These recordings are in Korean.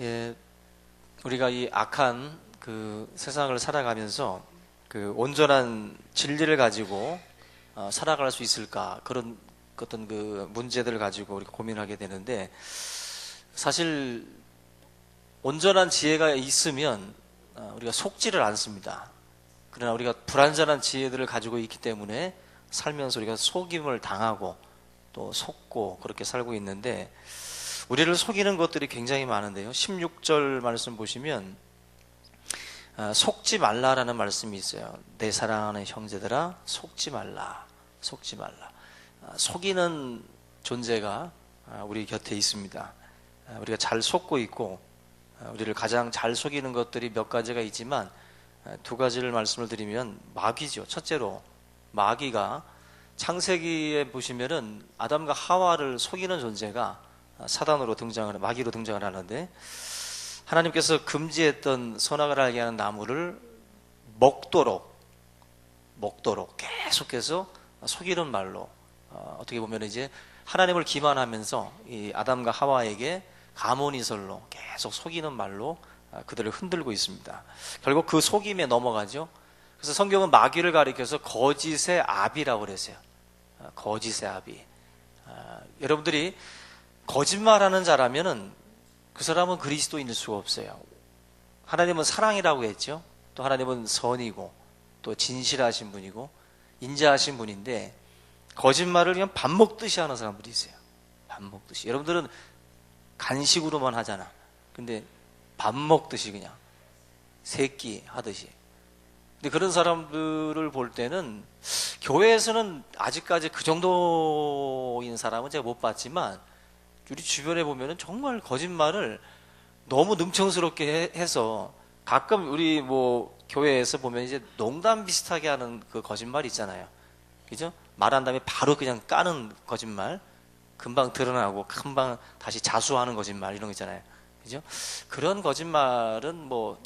예, 우리가 이 악한 그 세상을 살아가면서 그 온전한 진리를 가지고 살아갈 수 있을까, 그런 어떤 그 문제들을 가지고 우리가 고민하게 되는데, 사실 온전한 지혜가 있으면 우리가 속지를 않습니다. 그러나 우리가 불완전한 지혜들을 가지고 있기 때문에 살면서 우리가 속임을 당하고 또 속고 그렇게 살고 있는데, 우리를 속이는 것들이 굉장히 많은데요. 16절 말씀 보시면 속지 말라라는 말씀이 있어요. 내 사랑하는 형제들아, 속지 말라, 속지 말라. 속이는 존재가 우리 곁에 있습니다. 우리가 잘 속고 있고, 우리를 가장 잘 속이는 것들이 몇 가지가 있지만 두 가지를 말씀을 드리면, 마귀죠. 첫째로 마귀가 창세기에 보시면은 아담과 하와를 속이는 존재가 사단으로 마귀로 등장을 하는데, 하나님께서 금지했던 선악을 알게 하는 나무를 먹도록 계속해서 속이는 말로, 어떻게 보면 이제 하나님을 기만하면서 이 아담과 하와에게 가모니설로 계속 속이는 말로 그들을 흔들고 있습니다. 결국 그 속임에 넘어가죠. 그래서 성경은 마귀를 가리켜서 거짓의 아비라고 그랬어요. 거짓의 아비. 여러분들이 거짓말하는 자라면은 그 사람은 그리스도인일 수가 없어요. 하나님은 사랑이라고 했죠. 또 하나님은 선이고 또 진실하신 분이고 인자하신 분인데, 거짓말을 그냥 밥 먹듯이 하는 사람들이 있어요. 밥 먹듯이. 여러분들은 간식으로만 하잖아. 근데 밥 먹듯이 그냥 새끼 하듯이. 근데 그런 사람들을 볼 때는 교회에서는 아직까지 그 정도인 사람은 제가 못 봤지만, 우리 주변에 보면은 정말 거짓말을 너무 능청스럽게 해서, 가끔 우리 뭐 교회에서 보면 이제 농담 비슷하게 하는 그 거짓말 있잖아요. 그죠? 말한 다음에 바로 그냥 까는 거짓말, 금방 드러나고 금방 다시 자수하는 거짓말, 이런 거 있잖아요. 그죠? 그런 거짓말은 뭐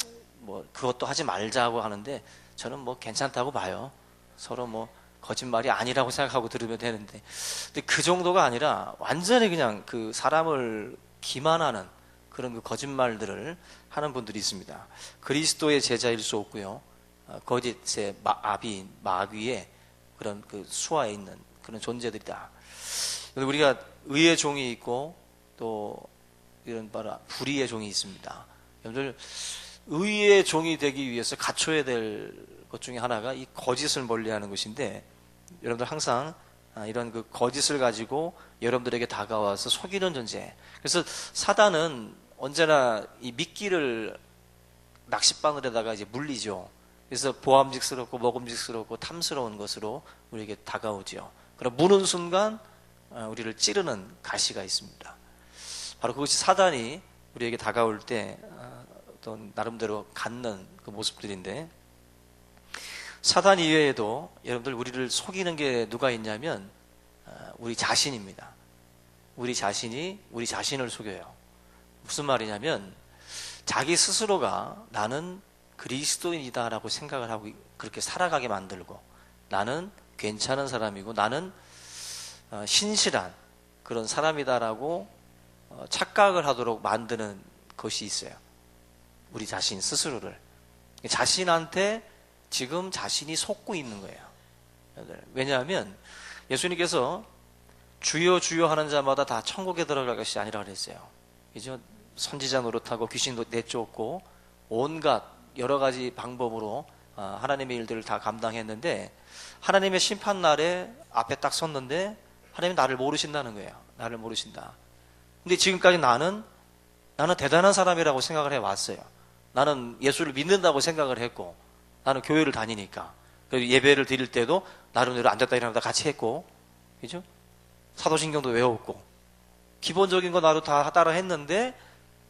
그것도 하지 말자고 하는데, 저는 뭐 괜찮다고 봐요. 서로 뭐 거짓말이 아니라고 생각하고 들으면 되는데, 근데 그 정도가 아니라 완전히 그냥 그 사람을 기만하는 그런 그 거짓말들을 하는 분들이 있습니다. 그리스도의 제자일 수 없고요. 거짓의 아비인 마귀의 그런 그 수하에 있는 그런 존재들이다. 우리가 의의 종이 있고 또 이런 바로 불의의 종이 있습니다. 여러분들, 의의 종이 되기 위해서 갖춰야 될 것 중에 하나가 이 거짓을 멀리하는 것인데, 여러분들 항상 이런 그 거짓을 가지고 여러분들에게 다가와서 속이는 존재. 그래서 사단은 언제나 이 미끼를 낚싯바늘에다가 이제 물리죠. 그래서 보암직스럽고 먹음직스럽고 탐스러운 것으로 우리에게 다가오죠. 그럼 무는 순간 우리를 찌르는 가시가 있습니다. 바로 그것이 사단이 우리에게 다가올 때 어떤 나름대로 갖는 그 모습들인데, 사단 이외에도 여러분들 우리를 속이는 게 누가 있냐면 우리 자신입니다. 우리 자신이 우리 자신을 속여요. 무슨 말이냐면, 자기 스스로가 나는 그리스도인이다라고 생각을 하고 그렇게 살아가게 만들고, 나는 괜찮은 사람이고 나는 신실한 그런 사람이다라고 착각을 하도록 만드는 것이 있어요. 우리 자신 스스로를. 자신한테 지금 자신이 속고 있는 거예요. 왜냐하면 예수님께서 주여 주여 하는 자마다 다 천국에 들어갈 것이 아니라 그랬어요. 그죠? 선지자 노릇하고 귀신도 내쫓고 온갖 여러 가지 방법으로 하나님의 일들을 다 감당했는데, 하나님의 심판날에 앞에 딱 섰는데 하나님이 나를 모르신다는 거예요. 나를 모르신다. 근데 지금까지 나는 대단한 사람이라고 생각을 해왔어요. 나는 예수를 믿는다고 생각을 했고, 나는 교회를 다니니까, 그리고 예배를 드릴 때도 나름대로 앉았다 일어났다 같이 했고, 그죠? 사도신경도 외웠고, 기본적인 거 나도 다 따라 했는데,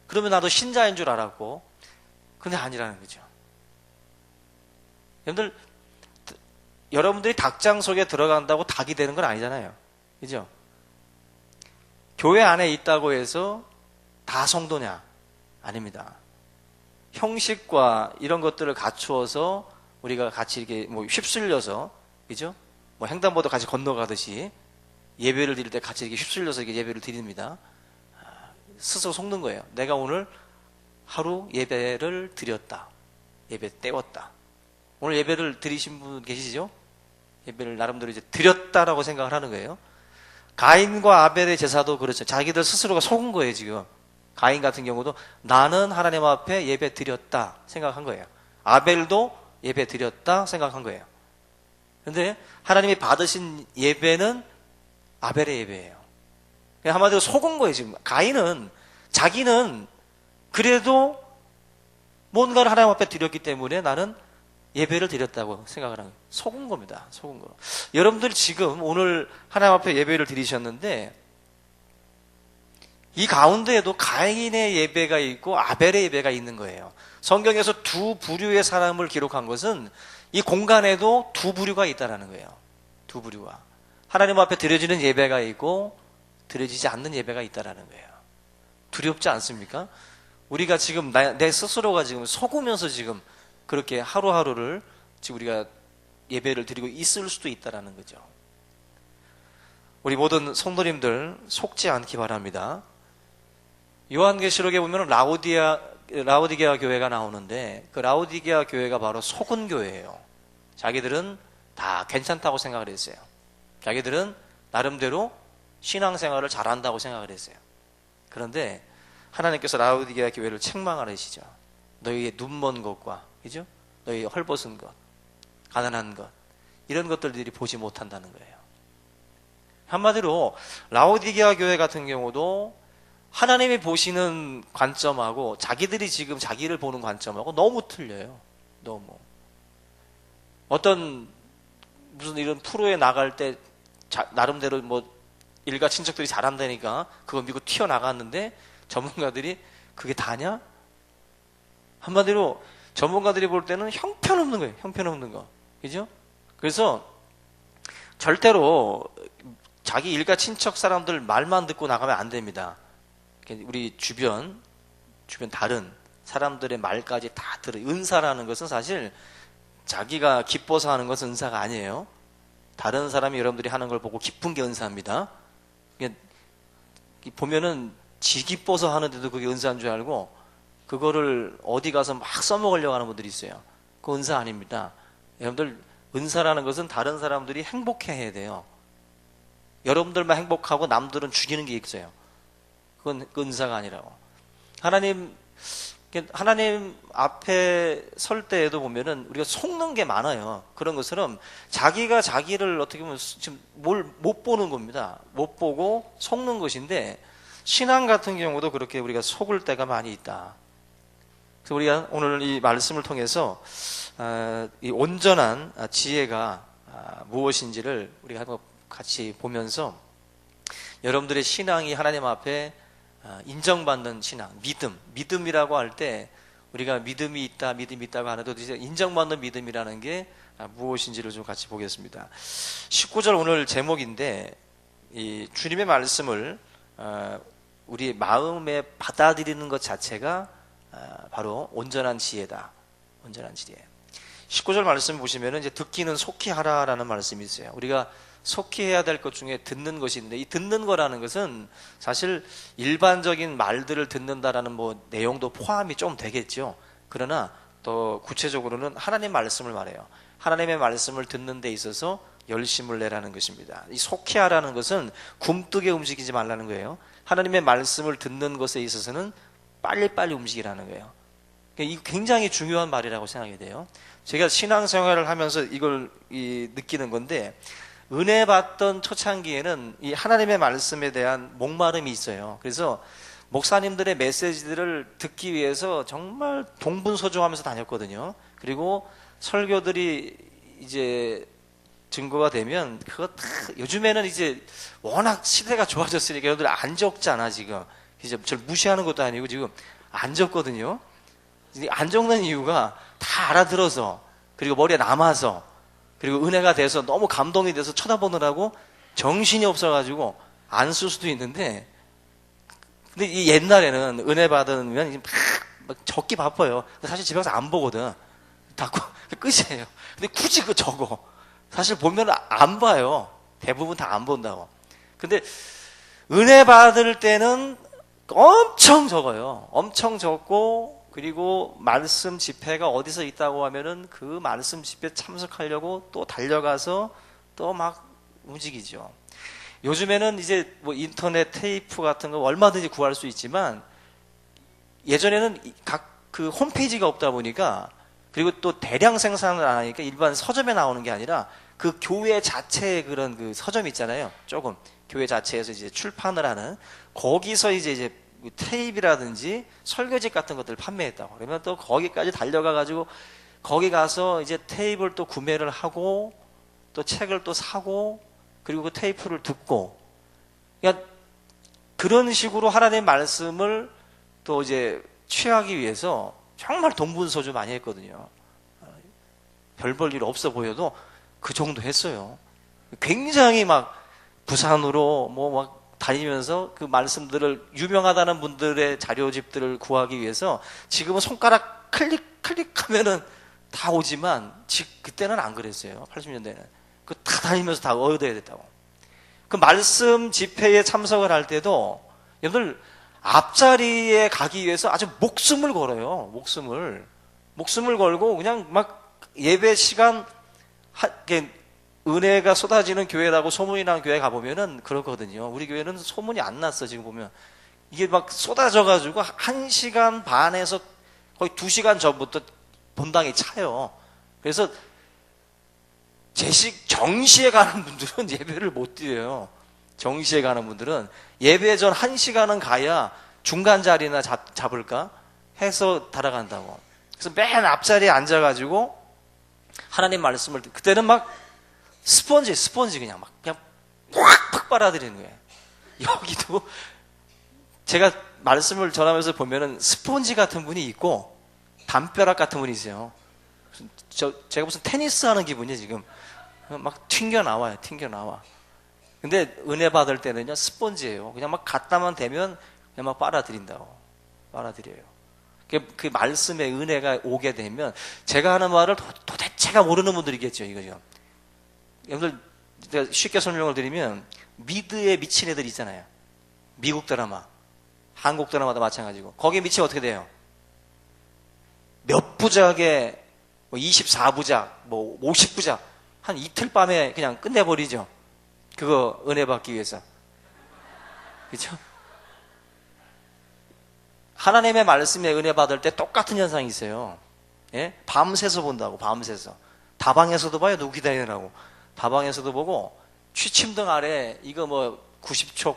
그러면 나도 신자인 줄 알았고, 근데 아니라는 거죠. 여러분들이 닭장 속에 들어간다고 닭이 되는 건 아니잖아요. 그죠? 교회 안에 있다고 해서 다 성도냐? 아닙니다. 형식과 이런 것들을 갖추어서 우리가 같이 이렇게 뭐 휩쓸려서, 그죠? 뭐 횡단보도 같이 건너가듯이 예배를 드릴 때 같이 이렇게 휩쓸려서 이렇게 예배를 드립니다. 스스로 속는 거예요. 내가 오늘 하루 예배를 드렸다. 예배 때웠다. 오늘 예배를 드리신 분 계시죠? 예배를 나름대로 이제 드렸다라고 생각을 하는 거예요. 가인과 아벨의 제사도 그렇죠. 자기들 스스로가 속은 거예요, 지금. 가인 같은 경우도 나는 하나님 앞에 예배 드렸다 생각한 거예요. 아벨도 예배 드렸다 생각한 거예요. 그런데 하나님이 받으신 예배는 아벨의 예배예요. 한마디로 속은 거예요, 지금. 가인은 자기는 그래도 뭔가를 하나님 앞에 드렸기 때문에 나는 예배를 드렸다고 생각을 하는 거예요. 속은 겁니다. 속은 거. 여러분들 지금 오늘 하나님 앞에 예배를 드리셨는데 이 가운데에도 가인의 예배가 있고 아벨의 예배가 있는 거예요. 성경에서 두 부류의 사람을 기록한 것은 이 공간에도 두 부류가 있다는 거예요. 두 부류가. 하나님 앞에 드려지는 예배가 있고 드려지지 않는 예배가 있다는 거예요. 두렵지 않습니까? 우리가 지금 내 스스로가 지금 속으면서 지금 그렇게 하루하루를 지금 우리가 예배를 드리고 있을 수도 있다는 거죠. 우리 모든 성도님들 속지 않기 바랍니다. 요한계시록에 보면 라오디게아 교회가 나오는데 그 라오디게아 교회가 바로 속은 교회예요. 자기들은 다 괜찮다고 생각을 했어요. 자기들은 나름대로 신앙생활을 잘한다고 생각을 했어요. 그런데 하나님께서 라오디게아 교회를 책망하시죠. 너희의 눈먼 것과, 그죠? 너희의 헐벗은 것, 가난한 것, 이런 것들이 보지 못한다는 거예요. 한마디로 라오디게아 교회 같은 경우도 하나님이 보시는 관점하고 자기들이 지금 자기를 보는 관점하고 너무 틀려요. 너무. 어떤 무슨 이런 프로에 나갈 때 나름대로 뭐 일가 친척들이 잘한다니까 그거 믿고 튀어나갔는데 전문가들이 그게 다냐? 한마디로 전문가들이 볼 때는 형편없는 거예요. 형편없는 거. 그죠? 그래서 절대로 자기 일가 친척 사람들 말만 듣고 나가면 안 됩니다. 우리 주변 다른 사람들의 말까지 다 들어. 은사라는 것은 사실 자기가 기뻐서 하는 것은 은사가 아니에요. 다른 사람이 여러분들이 하는 걸 보고 기쁜 게 은사입니다. 보면은 지 기뻐서 하는데도 그게 은사인 줄 알고 그거를 어디 가서 막 써먹으려고 하는 분들이 있어요. 그거 은사 아닙니다. 여러분들 은사라는 것은 다른 사람들이 행복해야 돼요. 여러분들만 행복하고 남들은 죽이는 게 있어요. 그건 은사가 아니라고. 하나님 앞에 설 때에도 보면은 우리가 속는 게 많아요. 그런 것처럼 자기가 자기를 어떻게 보면 지금 뭘 못 보는 겁니다. 못 보고 속는 것인데 신앙 같은 경우도 그렇게 우리가 속을 때가 많이 있다. 그래서 우리가 오늘 이 말씀을 통해서 이 온전한 지혜가 무엇인지를 우리가 한번 같이 보면서 여러분들의 신앙이 하나님 앞에 인정받는 신앙, 믿음이라고 할 때 우리가 믿음이 있다고 하는데 이제 인정받는 믿음이라는 게 무엇인지를 좀 같이 보겠습니다. 19절 오늘 제목인데 이 주님의 말씀을 우리 마음에 받아들이는 것 자체가 바로 온전한 지혜다. 온전한 지혜. 19절 말씀 보시면은 이제 듣기는 속히 하라라는 말씀이 있어요. 우리가 속히 해야 될 것 중에 듣는 것이 있는데 이 듣는 거라는 것은 사실 일반적인 말들을 듣는다라는 뭐 내용도 포함이 좀 되겠죠. 그러나 또 구체적으로는 하나님 말씀을 말해요. 하나님의 말씀을 듣는 데 있어서 열심을 내라는 것입니다. 이 속히 하라는 것은 굼뜨게 움직이지 말라는 거예요. 하나님의 말씀을 듣는 것에 있어서는 빨리빨리 움직이라는 거예요. 이게 굉장히 중요한 말이라고 생각이 돼요. 제가 신앙생활을 하면서 이걸 느끼는 건데 은혜 받던 초창기에는 이 하나님의 말씀에 대한 목마름이 있어요. 그래서 목사님들의 메시지들을 듣기 위해서 정말 동분서주하면서 다녔거든요. 그리고 설교들이 이제 증거가 되면 그거 다 요즘에는 이제 워낙 시대가 좋아졌으니까 여러분들 안 적잖아 지금. 이제 절 무시하는 것도 아니고 지금 안 적거든요. 안 적는 이유가 다 알아들어서 그리고 머리에 남아서 그리고 은혜가 돼서 너무 감동이 돼서 쳐다보느라고 정신이 없어가지고 안 쓸 수도 있는데 근데 이 옛날에는 은혜 받으면 막 적기 바빠요. 사실 집에 가서 안 보거든. 닫고 끝이에요. 근데 굳이 그 적어. 사실 보면 안 봐요. 대부분 다 안 본다고. 근데 은혜 받을 때는 엄청 적어요. 엄청 적고 그리고 말씀 집회가 어디서 있다고 하면은 그 말씀 집회 참석하려고 또 달려가서 또 막 움직이죠. 요즘에는 이제 뭐 인터넷 테이프 같은 거 얼마든지 구할 수 있지만 예전에는 각 그 홈페이지가 없다 보니까, 그리고 또 대량 생산을 안 하니까 일반 서점에 나오는 게 아니라 그 교회 자체의 그런 그 서점 있잖아요. 조금 교회 자체에서 이제 출판을 하는, 거기서 이제 테이프라든지 설교집 같은 것들을 판매했다고. 그러면 또 거기까지 달려가 가지고 거기 가서 이제 테이프를 또 구매를 하고 또 책을 또 사고 그리고 그 테이프를 듣고, 그러니까 그런 식으로 하나님의 말씀을 또 이제 취하기 위해서 정말 동분서주 많이 했거든요. 별 볼 일 없어 보여도 그 정도 했어요. 굉장히 막 부산으로 뭐 막 다니면서 그 말씀들을, 유명하다는 분들의 자료집들을 구하기 위해서 지금은 손가락 클릭하면은 다 오지만 그때는 안 그랬어요. 80년대는. 그 다 다니면서 다 얻어야 됐다고. 그 말씀 집회에 참석을 할 때도 여러분들 앞자리에 가기 위해서 아주 목숨을 걸어요. 목숨을 걸고 그냥 막 예배 시간 은혜가 쏟아지는 교회라고 소문이 난 교회 가보면은 그렇거든요. 우리 교회는 소문이 안 났어. 지금 보면 이게 막 쏟아져가지고 1시간 반에서 거의 2시간 전부터 본당이 차요. 그래서 정시에 가는 분들은 예배를 못 드려요. 정시에 가는 분들은 예배 전 1시간은 가야 중간 자리나 잡을까 해서 달아간다고. 그래서 맨 앞자리에 앉아가지고 하나님 말씀을, 그때는 막 스펀지 그냥 확 빨아들이는 거예요. 여기도 제가 말씀을 전하면서 보면은 스펀지 같은 분이 있고 담벼락 같은 분이 있어요. 제가 무슨 테니스 하는 기분이에요 지금. 막 튕겨 나와. 근데 은혜 받을 때는요 스펀지예요. 그냥 막 갖다만 대면 그냥 막 빨아들여요. 그 말씀의 은혜가 오게 되면, 제가 하는 말을 도대체가 모르는 분들이겠죠, 이거죠. 여러분들, 제가 쉽게 설명을 드리면, 미드에 미친 애들 있잖아요. 미국 드라마, 한국 드라마도 마찬가지고. 거기에 미치면 어떻게 돼요? 몇 부작에, 뭐 24부작, 뭐 50부작, 한 이틀 밤에 그냥 끝내버리죠. 그거 은혜 받기 위해서. 그렇죠? 하나님의 말씀에 은혜 받을 때 똑같은 현상이 있어요. 예? 밤새서 본다고, 밤새서. 다방에서도 봐요, 누구 기다리느라고. 다방에서도 보고, 취침등 아래, 이거 뭐 90촉,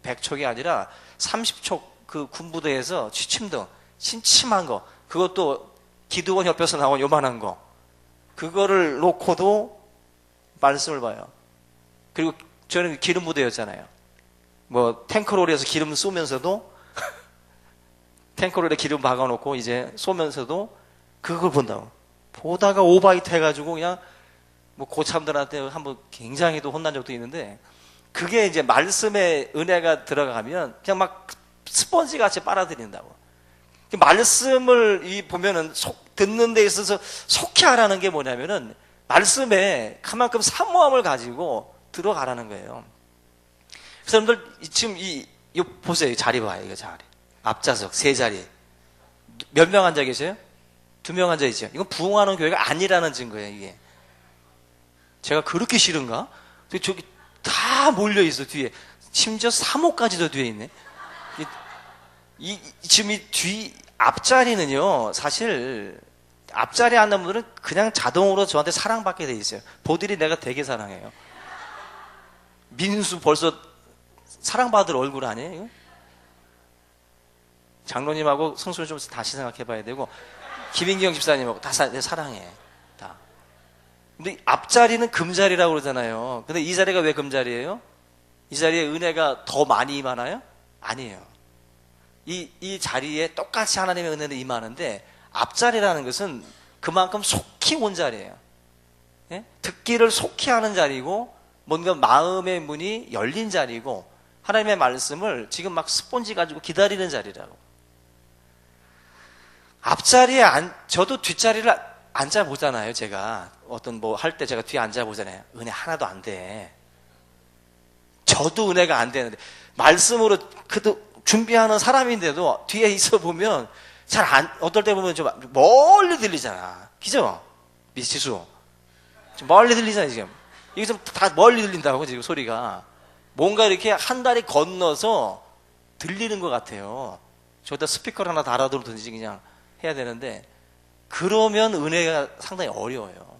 100촉이 아니라 30촉 그 군부대에서 취침등, 심심한 거, 그것도 기도원 옆에서 나온 요만한 거, 그거를 놓고도 말씀을 봐요. 그리고 저는 기름 부대였잖아요. 뭐 탱크롤에서 기름 쏘면서도 탱크롤에 기름 박아놓고 이제 쏘면서도 그걸 본다고. 보다가 오바이트 해가지고 그냥 뭐 고참들한테 한번 굉장히 또 혼난 적도 있는데, 그게 이제 말씀의 은혜가 들어가면 그냥 막 스펀지 같이 빨아들인다고. 말씀을 보면은 듣는 데 있어서 속히하라는 게 뭐냐면은 말씀에 그만큼 사모함을 가지고 들어가라는 거예요. 그래서 여러분들 지금 보세요. 이 자리 봐요. 이거 자리. 앞좌석 세 자리. 몇 명 앉아 계세요? 2명 앉아 있죠. 이건 부흥하는 교회가 아니라는 증거예요. 이게. 제가 그렇게 싫은가? 저기 다 몰려 있어 뒤에. 심지어 사모까지도 뒤에 있네. 지금 이 뒤 앞자리는요, 사실 앞자리에 앉는 분들은 그냥 자동으로 저한테 사랑받게 돼 있어요. 보들이 내가 되게 사랑해요. 민수 벌써 사랑받을 얼굴 아니에요? 장로님하고 성수를 좀 다시 생각해 봐야 되고, 김인경 집사님하고 다 사랑해. 다. 근데 앞자리는 금자리라고 그러잖아요. 근데 이 자리가 왜 금자리예요? 이 자리에 은혜가 더 많이 임하나요? 아니에요. 이 자리에 똑같이 하나님의 은혜는 임하는데, 앞자리라는 것은 그만큼 속히 온 자리예요. 예? 듣기를 속히 하는 자리고, 뭔가 마음의 문이 열린 자리고, 하나님의 말씀을 지금 막 스폰지 가지고 기다리는 자리라고. 앞자리에 저도 뒷자리를 앉아보잖아요. 제가 어떤 뭐 할 때 제가 뒤에 앉아보잖아요. 은혜 하나도 안 돼. 저도 은혜가 안 되는데, 말씀으로 그도 준비하는 사람인데도 뒤에 있어 보면 어떨 때 보면 좀 멀리 들리잖아. 그죠? 미치수. 좀 멀리 들리잖아요, 지금. 이게 좀 다 멀리 들린다고, 지금 소리가. 뭔가 이렇게 한 다리 건너서 들리는 것 같아요. 저기다 스피커를 하나 달아두든지 그냥 해야 되는데, 그러면 은혜가 상당히 어려워요.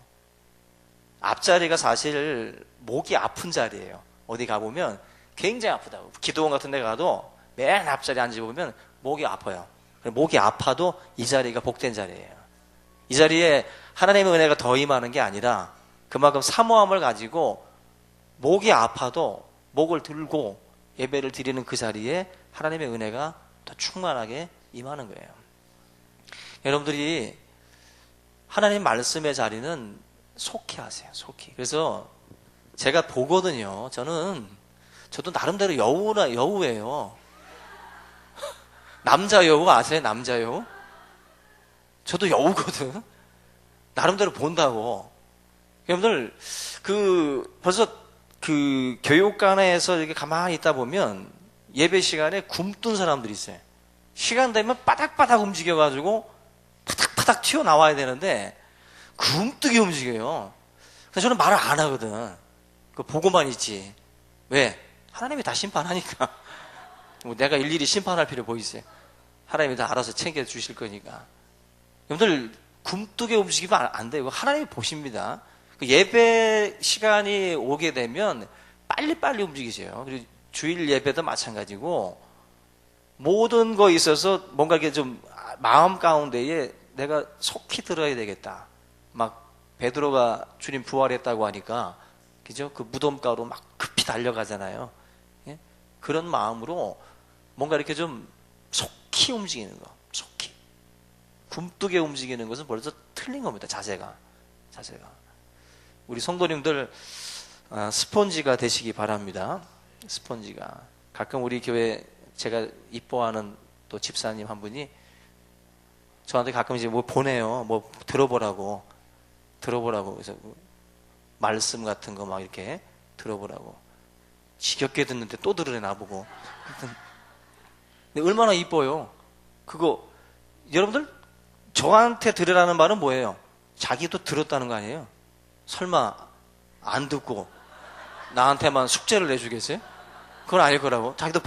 앞자리가 사실 목이 아픈 자리예요. 어디 가보면 굉장히 아프다고. 기도원 같은 데 가도 맨 앞자리에 앉아보면 목이 아파요. 목이 아파도 이 자리가 복된 자리예요. 이 자리에 하나님의 은혜가 더 임하는 게 아니라 그만큼 사모함을 가지고 목이 아파도 목을 들고 예배를 드리는 그 자리에 하나님의 은혜가 더 충만하게 임하는 거예요. 여러분들이 하나님 말씀의 자리는 속히 하세요. 속히. 그래서 제가 보거든요. 저도 나름대로 여우예요. 남자 여우 아세요? 남자 여우? 저도 여우거든. 나름대로 본다고. 여러분들 벌써 교육관에서 이렇게 가만히 있다 보면 예배 시간에 굼뜬 사람들이 있어요. 시간 되면 바닥바닥 움직여가지고 파닥파닥 튀어나와야 되는데 굼뜨게 움직여요. 그래서 저는 말을 안 하거든. 보고만 있지. 왜? 하나님이 다 심판하니까. 내가 일일이 심판할 필요 뭐 있어요? 하나님이 다 알아서 챙겨주실 거니까. 여러분들 굼뜨게 움직이면 안 돼요. 하나님이 보십니다. 예배 시간이 오게 되면 빨리빨리 움직이세요. 그리고 주일 예배도 마찬가지고 모든 거에 있어서 뭔가 이렇게 좀 마음 가운데에 내가 속히 들어야 되겠다. 막 베드로가 주님 부활했다고 하니까 그죠? 그 무덤가로 막 급히 달려가잖아요. 예? 그런 마음으로 뭔가 이렇게 좀 속히 움직이는 거. 속히. 굼뜨게 움직이는 것은 벌써 틀린 겁니다. 자세가. 우리 성도님들 스폰지가 되시기 바랍니다. 스폰지가. 가끔 우리 교회 제가 이뻐하는 또 집사님 한 분이 저한테 가끔 이제 뭐 보내요. 뭐 들어보라고. 그래서 말씀 같은 거 막 이렇게 들어보라고. 지겹게 듣는데 또 들으래 나보고. 근데 얼마나 이뻐요. 그거 여러분들 저한테 들으라는 말은 뭐예요? 자기도 들었다는 거 아니에요? 설마 안 듣고 나한테만 숙제를 내주겠어요? 그건 아닐 거라고. 자기도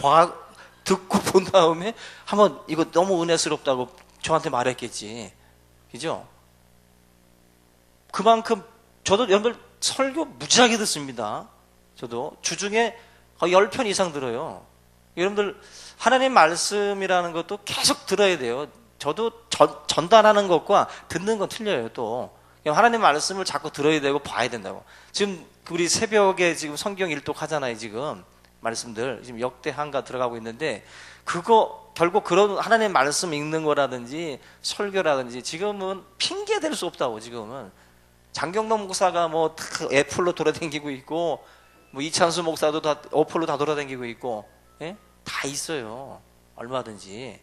듣고 본 다음에 한번 이거 너무 은혜스럽다고 저한테 말했겠지. 그죠? 그만큼 저도 여러분들 설교 무지하게 듣습니다. 저도 주중에 거의 10편 이상 들어요. 여러분들 하나님 말씀이라는 것도 계속 들어야 돼요. 저도 전달하는 것과 듣는 건 틀려요. 또 하나님 말씀을 자꾸 들어야 되고 봐야 된다고. 지금 우리 새벽에 지금 성경 일독 하잖아요. 지금 말씀들 지금 역대 한가 들어가고 있는데 그거 결국 그런 하나님 말씀 읽는 거라든지 설교라든지 지금은 핑계 댈 수 없다고. 지금은 장경동 목사가 뭐 애플로 돌아다니고 있고 뭐 이찬수 목사도 다 어플로 다 돌아다니고 있고 예? 다 있어요. 얼마든지.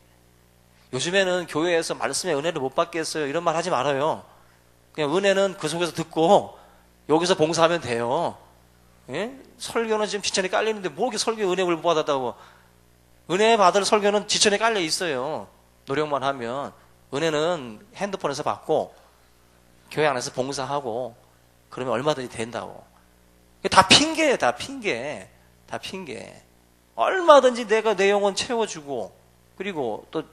요즘에는 교회에서 말씀의 은혜를 못 받겠어요 이런 말 하지 말아요. 그냥 은혜는 그 속에서 듣고 여기서 봉사하면 돼요. 예? 설교는 지금 지천에 깔리는데 뭐 이렇게 설교 은혜를 못 받았다고. 은혜 받을 설교는 지천에 깔려 있어요. 노력만 하면. 은혜는 핸드폰에서 받고 교회 안에서 봉사하고 그러면 얼마든지 된다고. 다 핑계예요. 다 핑계. 얼마든지 내가 내 영혼 채워주고 그리고 또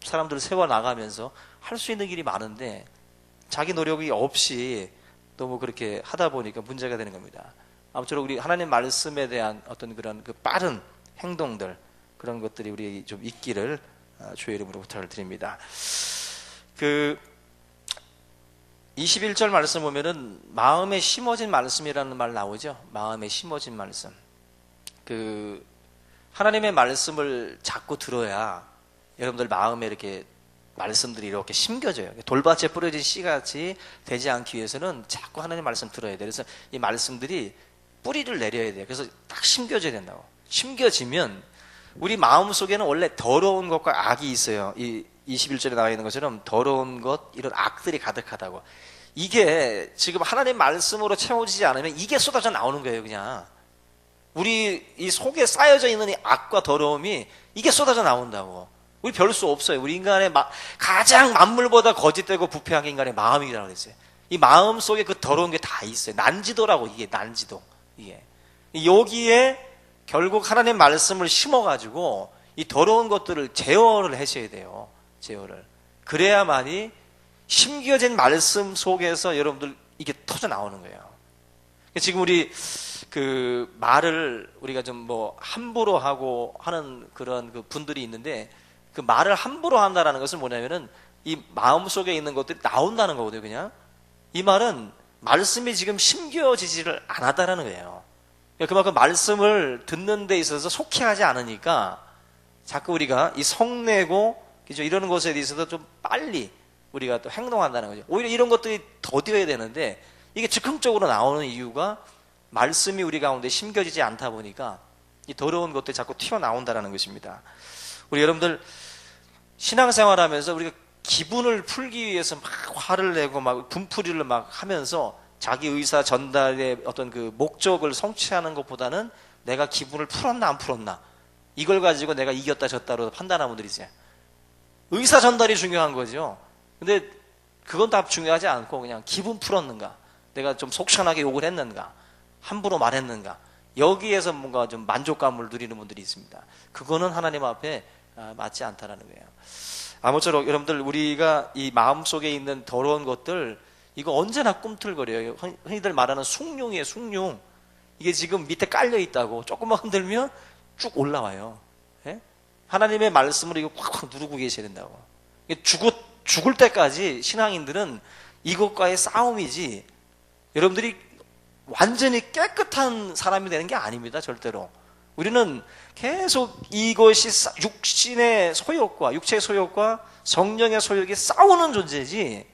사람들을 세워나가면서 할 수 있는 일이 많은데 자기 노력이 없이 너무 그렇게 하다 보니까 문제가 되는 겁니다. 아무쪼록 우리 하나님 말씀에 대한 어떤 그런 그 빠른 행동들 그런 것들이 우리 좀 있기를 주의 이름으로 부탁을 드립니다. 21절 말씀 보면은 마음에 심어진 말씀이라는 말 나오죠. 마음에 심어진 말씀. 하나님의 말씀을 자꾸 들어야 여러분들 마음에 이렇게 말씀들이 이렇게 심겨져요. 돌밭에 뿌려진 씨같이 되지 않기 위해서는 자꾸 하나님 말씀 들어야 돼요. 그래서 이 말씀들이 뿌리를 내려야 돼요. 그래서 딱 심겨져야 된다고. 심겨지면 우리 마음 속에는 원래 더러운 것과 악이 있어요. 이 21절에 나와 있는 것처럼 더러운 것, 이런 악들이 가득하다고. 이게 지금 하나님 말씀으로 채워지지 않으면 이게 쏟아져 나오는 거예요. 그냥 우리 이 속에 쌓여져 있는 이 악과 더러움이 이게 쏟아져 나온다고. 우리 별 수 없어요. 우리 인간의 가장 만물보다 거짓되고 부패한 게 인간의 마음이라고 그랬어요. 이 마음 속에 그 더러운 게 다 있어요. 난지도라고, 이게 난지도. 이게 여기에 결국 하나님 말씀을 심어가지고 이 더러운 것들을 제어를 하셔야 돼요. 제어를. 그래야만이 심겨진 말씀 속에서 여러분들 이게 터져 나오는 거예요. 지금 우리 그 말을 우리가 좀 뭐 함부로 하고 하는 그런 그 분들이 있는데, 그 말을 함부로 한다라는 것은 뭐냐면은 이 마음 속에 있는 것들이 나온다는 거거든요. 그냥 이 말은 말씀이 지금 심겨지지를 않았다라는 거예요. 그만큼 말씀을 듣는 데 있어서 속히하지 않으니까 자꾸 우리가 이 성내고 그죠, 이러는 것에 대해서도 좀 빨리 우리가 또 행동한다는 거죠. 오히려 이런 것들이 더뎌야 되는데 이게 즉흥적으로 나오는 이유가 말씀이 우리 가운데 심겨지지 않다 보니까 이 더러운 것들이 자꾸 튀어나온다는 것입니다. 우리 여러분들 신앙생활하면서 우리가 기분을 풀기 위해서 막 화를 내고 막 분풀이를 막 하면서 자기 의사 전달의 어떤 그 목적을 성취하는 것보다는 내가 기분을 풀었나 안 풀었나, 이걸 가지고 내가 이겼다 졌다로 판단하는 분들이 있어요. 의사 전달이 중요한 거죠. 근데 그건 다 중요하지 않고 그냥 기분 풀었는가, 내가 좀 속 시원하게 욕을 했는가, 함부로 말했는가, 여기에서 뭔가 좀 만족감을 누리는 분들이 있습니다. 그거는 하나님 앞에 맞지 않다라는 거예요. 아무쪼록 여러분들, 우리가 이 마음속에 있는 더러운 것들, 이거 언제나 꿈틀거려요. 흔히들 말하는 숭늉이에요. 숭늉. 이게 지금 밑에 깔려 있다고 조금만 흔들면 쭉 올라와요. 예? 하나님의 말씀을 이거 꽉꽉 누르고 계셔야 된다고. 죽을 때까지 신앙인들은 이것과의 싸움이지, 여러분들이 완전히 깨끗한 사람이 되는 게 아닙니다. 절대로. 우리는 계속 이것이 육신의 소욕과, 육체의 소욕과 성령의 소욕이 싸우는 존재지,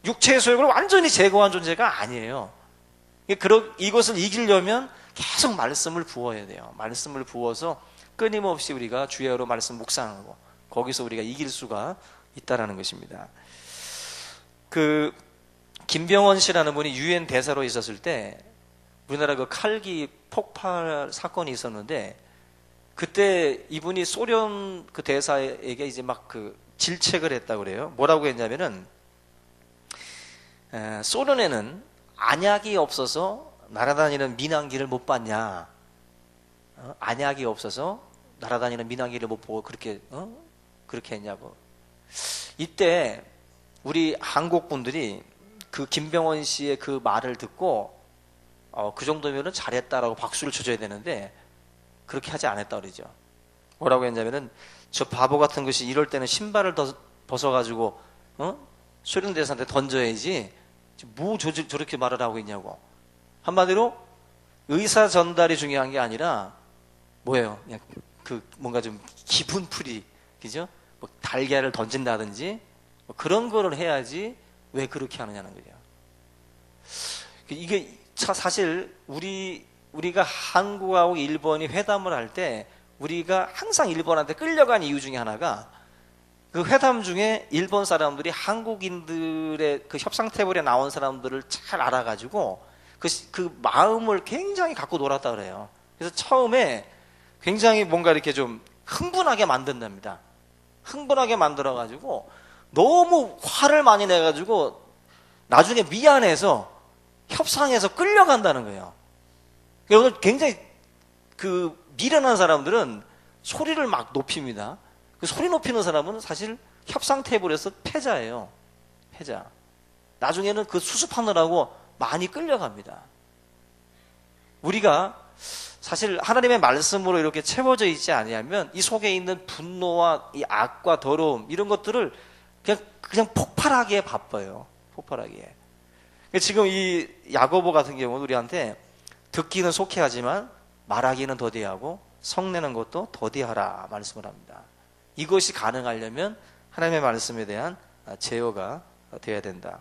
육체의 소욕을 완전히 제거한 존재가 아니에요. 이것을 이기려면 계속 말씀을 부어야 돼요. 말씀을 부어서 끊임없이 우리가 주야로 말씀 묵상하고 거기서 우리가 이길 수가 있다라는 것입니다. 그 김병원 씨라는 분이 유엔 대사로 있었을 때 우리나라 그 칼기 폭발 사건이 있었는데, 그때 이분이 소련 그 대사에게 이제 막 그 질책을 했다고 그래요. 뭐라고 했냐면은, 소련에는 안약이 없어서 날아다니는 민항기를 못 봤냐? 안약이 없어서 날아다니는 민항기를 못 보고 그렇게 했냐고. 이때 우리 한국 분들이 그 김병원 씨의 그 말을 듣고 그 정도면은 잘했다라고 박수를 쳐줘야 되는데 그렇게 하지 않았다 그러죠. 뭐라고 했냐면은, 저 바보 같은 것이 이럴 때는 신발을 벗어가지고 소련 대사한테 던져야지 뭐 저렇게 말을 하고 있냐고. 한마디로 의사 전달이 중요한 게 아니라 뭐예요? 그냥 그 뭔가 좀 기분풀이, 그죠? 뭐 달걀을 던진다든지 뭐 그런 거를 해야지 왜 그렇게 하느냐는 거죠. 이게 사실 우리가 한국하고 일본이 회담을 할 때 우리가 항상 일본한테 끌려간 이유 중에 하나가, 그 회담 중에 일본 사람들이 한국인들의 그 협상 테이블에 나온 사람들을 잘 알아가지고 그 마음을 굉장히 갖고 놀았다 그래요. 그래서 처음에 굉장히 뭔가 이렇게 좀 흥분하게 만든답니다. 흥분하게 만들어가지고 너무 화를 많이 내가지고 나중에 미안해서 협상에서 끌려간다는 거예요. 오늘 굉장히 그 미련한 사람들은 소리를 막 높입니다. 그 소리 높이는 사람은 사실 협상 테이블에서 패자예요. 패자. 나중에는 그 수습하느라고 많이 끌려갑니다. 우리가 사실 하나님의 말씀으로 이렇게 채워져 있지 아니하면 이 속에 있는 분노와 이 악과 더러움, 이런 것들을 그냥 폭발하기에 바빠요. 폭발하기에. 지금 이 야고보 같은 경우는 우리한테 듣기는 속히하지만 말하기는 더디하고 성내는 것도 더디하라 말씀을 합니다. 이것이 가능하려면 하나님의 말씀에 대한 제어가 되어야 된다.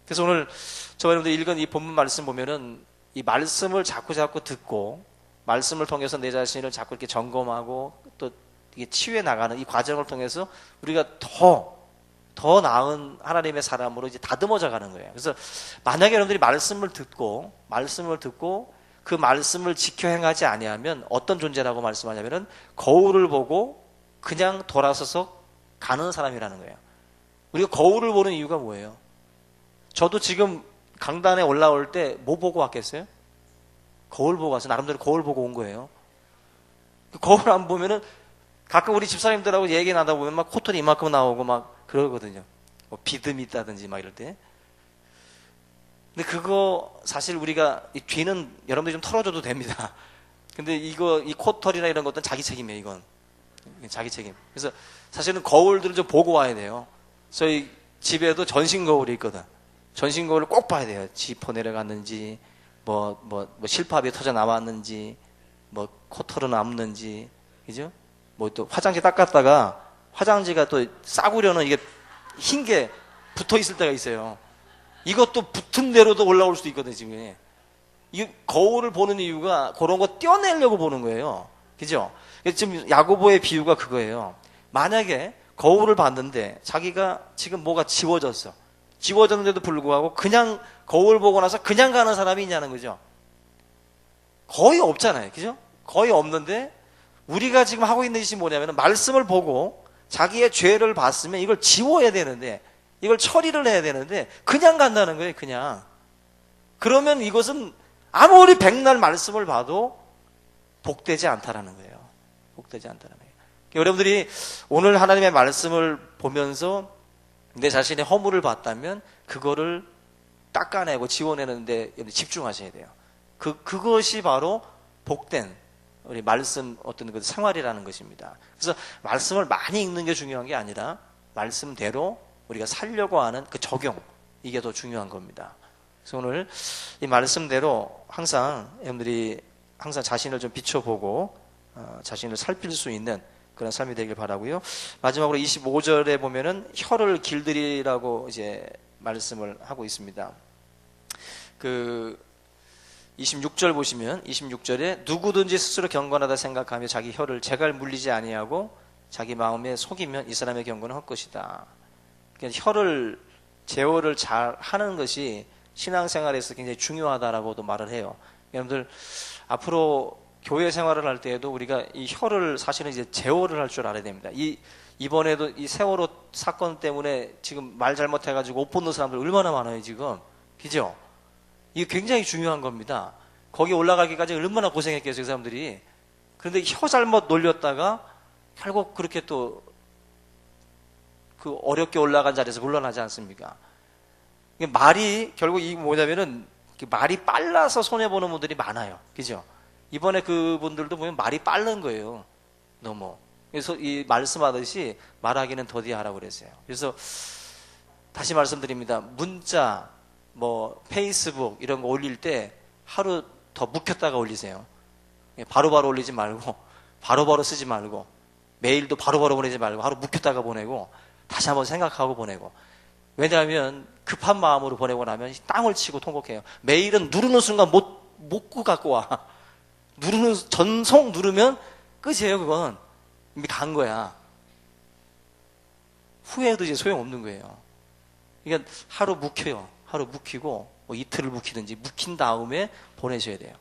그래서 오늘 저와 여러분들 읽은 이 본문 말씀 보면은 이 말씀을 자꾸 듣고 말씀을 통해서 내 자신을 자꾸 이렇게 점검하고 또 이게 치유해 나가는 이 과정을 통해서 우리가 더 나은 하나님의 사람으로 이제 다듬어져 가는 거예요. 그래서 만약에 여러분들이 말씀을 듣고 그 말씀을 지켜 행하지 아니하면 어떤 존재라고 말씀하냐면은, 거울을 보고 그냥 돌아서서 가는 사람이라는 거예요. 우리가 거울을 보는 이유가 뭐예요? 저도 지금 강단에 올라올 때 뭐 보고 왔겠어요? 거울 보고 왔어요. 나름대로 거울 보고 온 거예요. 그 거울 안 보면은 가끔 우리 집사님들하고 얘기 나다 보면 막 코털이 이만큼 나오고 막 그러거든요. 뭐 비듬이 있다든지 막 이럴 때. 근데 그거 사실 우리가 이 뒤는 여러분들이 좀 털어줘도 됩니다. 근데 이 코털이나 이런 것들은 자기 책임이에요, 이건. 자기 책임. 그래서 사실은 거울들을 좀 보고 와야 돼요. 저희 집에도 전신 거울이 있거든. 전신 거울을 꼭 봐야 돼요. 지퍼 내려갔는지, 뭐 실밥이 터져 나왔는지, 뭐 코털은 없는지, 그죠? 뭐 또 화장지 닦았다가 화장지가 또 싸구려는 이게 흰 게 붙어 있을 때가 있어요. 이것도 붙은 대로도 올라올 수도 있거든요, 지금. 이 거울을 보는 이유가 그런 거 떼어내려고 보는 거예요. 그죠? 지금 야고보의 비유가 그거예요. 만약에 거울을 봤는데 자기가 지금 뭐가 지워졌어. 지워졌는데도 불구하고 그냥 거울 보고 나서 그냥 가는 사람이 있냐는 거죠. 거의 없잖아요. 그죠? 거의 없는데 우리가 지금 하고 있는 짓이 뭐냐면 말씀을 보고 자기의 죄를 봤으면 이걸 지워야 되는데 이걸 처리를 해야 되는데 그냥 간다는 거예요. 그냥. 그러면 이것은 아무리 백날 말씀을 봐도 복되지 않다라는 거예요. 복되지 않다라는 거예요. 여러분들이 오늘 하나님의 말씀을 보면서 내 자신의 허물을 봤다면 그거를 닦아내고 지워내는데 집중하셔야 돼요. 그것이 바로 복된 우리 말씀 어떤 그 생활이라는 것입니다. 그래서 말씀을 많이 읽는 게 중요한 게 아니라 말씀대로 우리가 살려고 하는 그 적용, 이게 더 중요한 겁니다. 그래서 오늘 이 말씀대로 항상 여러분들이 항상 자신을 좀 비춰보고 자신을 살필 수 있는 그런 삶이 되길 바라고요. 마지막으로 25절에 보면은 혀를 길들이라고 이제 말씀을 하고 있습니다. 그 26절 보시면 26절에 누구든지 스스로 경건하다 생각하며 자기 혀를 재갈 물리지 아니하고 자기 마음에 속이면 이 사람의 경건은 헛것이다. 그러니까 혀를 제어를 잘 하는 것이 신앙생활에서 굉장히 중요하다라고도 말을 해요. 여러분들 앞으로 교회 생활을 할 때에도 우리가 이 혀를 사실은 이제 제어를 할 줄 알아야 됩니다. 이번에도 이 세월호 사건 때문에 지금 말 잘못해가지고 옷 벗는 사람들 얼마나 많아요, 지금. 그죠? 이게 굉장히 중요한 겁니다. 거기 올라가기까지 얼마나 고생했겠어요, 그 사람들이. 그런데 혀 잘못 놀렸다가 결국 그렇게 또 그 어렵게 올라간 자리에서 물러나지 않습니까? 말이 결국 이 뭐냐면은 말이 빨라서 손해보는 분들이 많아요. 그죠? 이번에 그분들도 보면 말이 빠른 거예요. 너무. 그래서 이 말씀하듯이 말하기는 더디하라고 그랬어요. 그래서 다시 말씀드립니다. 문자, 뭐 페이스북 이런 거 올릴 때 하루 더 묵혔다가 올리세요. 바로바로 올리지 말고 바로바로 쓰지 말고 메일도 바로바로 보내지 말고 하루 묵혔다가 보내고 다시 한번 생각하고 보내고. 왜냐하면 급한 마음으로 보내고 나면 땅을 치고 통곡해요. 메일은 누르는 순간 못 갖고 와. 전송 누르면 끝이에요. 그건 이미 간 거야. 후회해도 이제 소용없는 거예요. 그러니까 하루 묵혀요. 하루 묵히고 뭐 이틀을 묵히든지 묵힌 다음에 보내셔야 돼요.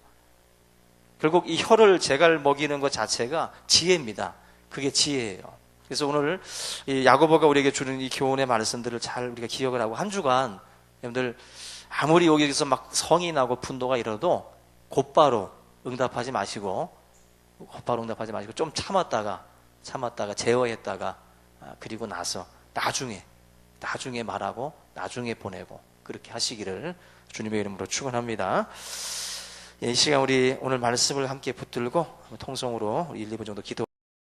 결국 이 혀를 제갈 먹이는 것 자체가 지혜입니다. 그게 지혜예요. 그래서 오늘 이 야고보가 우리에게 주는 이 교훈의 말씀들을 잘 우리가 기억을 하고 한 주간 여러분들 아무리 여기서 막 성이 나고 분노가 일어도 곧바로 응답하지 마시고 좀 참았다가 제어했다가 그리고 나서 나중에 말하고 나중에 보내고 그렇게 하시기를 주님의 이름으로 축원합니다. 이 시간 우리 오늘 말씀을 함께 붙들고 통성으로 1, 2분 정도 기도